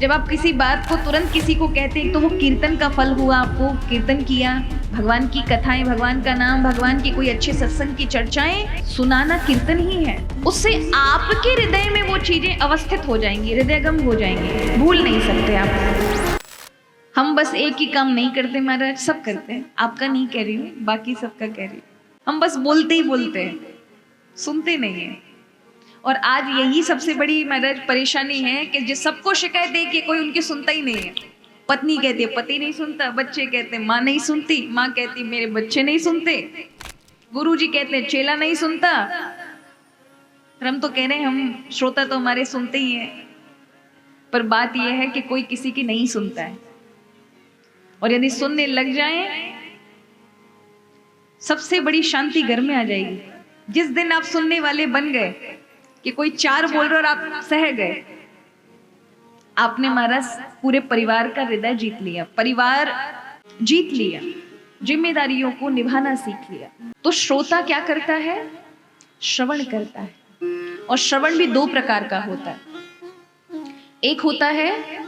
जब आप किसी बात को तुरंत किसी को कहते हैं तो वो कीर्तन का फल हुआ। आपको कीर्तन किया, भगवान की कथाएं, भगवान का नाम, भगवान की कोई अच्छे सत्संग की चर्चाएं सुनाना कीर्तन ही है। उससे आपके हृदय में वो चीजें अवस्थित हो जाएंगी, हृदयगम हो जाएंगी, भूल नहीं सकते आप। हम बस एक ही काम नहीं करते महाराज, सब करते हैं। आपका नहीं कह रही हूँ, बाकी सबका कह रही हूँ। हम बस बोलते ही बोलते हैं, सुनते नहीं है। और आज यही सबसे बड़ी महाराज परेशानी है कि जो सबको शिकायत है कि कोई उनकी सुनता ही नहीं है। पत्नी कहती है पति नहीं सुनता, बच्चे कहते हैं माँ नहीं सुनती, माँ कहती मेरे बच्चे नहीं सुनते, गुरुजी कहते हैं चेला नहीं सुनता। हम तो कह रहे हैं हम श्रोता तो हमारे सुनते ही हैं, पर बात यह है कि कोई किसी की नहीं सुनता है। और यदि सुनने लग जाए, सबसे बड़ी शांति घर में आ जाएगी। जिस दिन आप सुनने वाले बन गए कि कोई चार बोल रहा और आप सह गए, आपने महाराज पूरे परिवार का हृदय जीत लिया, परिवार जीत लिया, जिम्मेदारियों को निभाना सीख लिया। तो श्रोता क्या करता है? श्रवण करता है। और श्रवण भी दो प्रकार का होता है। एक होता है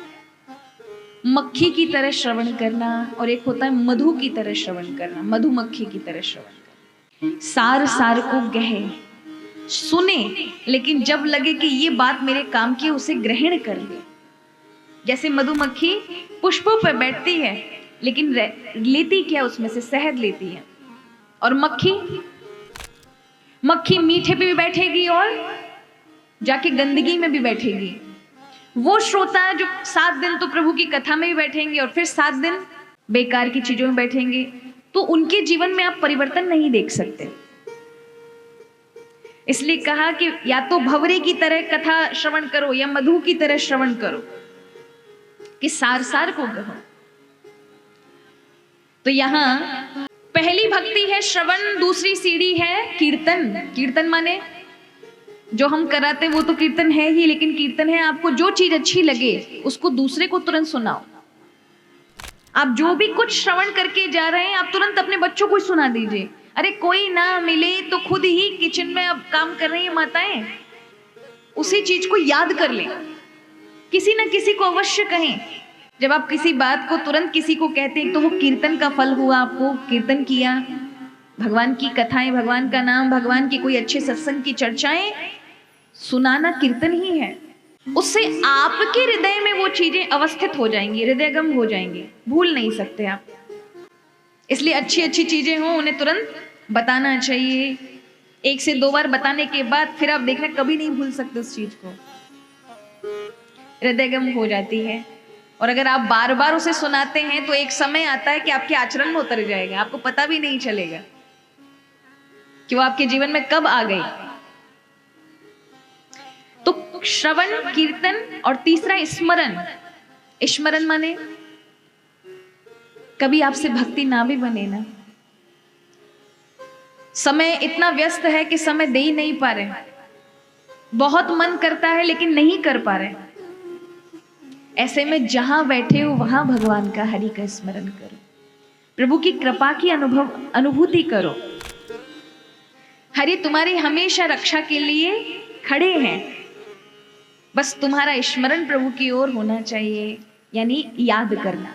मक्खी की तरह श्रवण करना, और एक होता है मधु की तरह श्रवण करना, मधुमक्खी की तरह श्रवण करना। सार सार को गहे, सुने, लेकिन जब लगे कि ये बात मेरे काम की, उसे ग्रहण कर ले। जैसे मधुमक्खी पुष्पों पर बैठती है, लेकिन लेती क्या? उसमें से शहद लेती है। और मक्खी मीठे पे भी बैठेगी और जाके गंदगी में भी बैठेगी। वो श्रोता जो 7 दिन तो प्रभु की कथा में भी बैठेंगे और फिर 7 दिन बेकार की चीजों में बैठेंगे, तो उनके जीवन में आप परिवर्तन नहीं देख सकते। इसलिए कहा कि या तो भंवरे की तरह कथा श्रवण करो या मधु की तरह श्रवण करो, कि सार सार को कहो। तो यहां पहली भक्ति है श्रवण, दूसरी सीढ़ी है कीर्तन। कीर्तन माने जो हम कराते वो तो कीर्तन है ही, लेकिन कीर्तन है आपको जो चीज अच्छी लगे उसको दूसरे को तुरंत सुनाओ। आप जो भी कुछ श्रवण करके जा रहे हैं, आप तुरंत अपने बच्चों को सुना दीजिए। अरे कोई ना मिले तो खुद ही किचन में अब काम कर रही है माताएं, उसी चीज को याद कर लें, किसी ना किसी को अवश्य कहें। जब आप किसी बात को तुरंत किसी को कहते हैं तो वो कीर्तन का फल हुआ। आपको कीर्तन किया, भगवान की कथाएं, भगवान का नाम, भगवान की कोई अच्छे सत्संग की चर्चाएं सुनाना कीर्तन ही है। उससे आपके हृदय में वो चीजें अवस्थित हो जाएंगी, हृदयगम हो जाएंगी, भूल नहीं सकते आप। इसलिए अच्छी अच्छी चीजें हो उन्हें तुरंत बताना चाहिए। 1 से 2 बार बताने के बाद फिर आप देखना कभी नहीं भूल सकते उस चीज को, हृदयगम हो जाती है। और अगर आप बार बार उसे सुनाते हैं तो एक समय आता है कि आपके आचरण में उतर जाएगा, आपको पता भी नहीं चलेगा कि वो आपके जीवन में कब आ गई। तो श्रवण, कीर्तन, और तीसरा स्मरण। स्मरण माने कभी आपसे भक्ति ना भी बने ना, समय इतना व्यस्त है कि समय दे ही नहीं पा रहे, बहुत मन करता है लेकिन नहीं कर पा रहे। ऐसे में जहां बैठे हो वहां भगवान का, हरि का स्मरण करो, प्रभु की कृपा की अनुभूति करो। हरि तुम्हारी हमेशा रक्षा के लिए खड़े हैं, बस तुम्हारा स्मरण प्रभु की ओर होना चाहिए, यानी याद करना।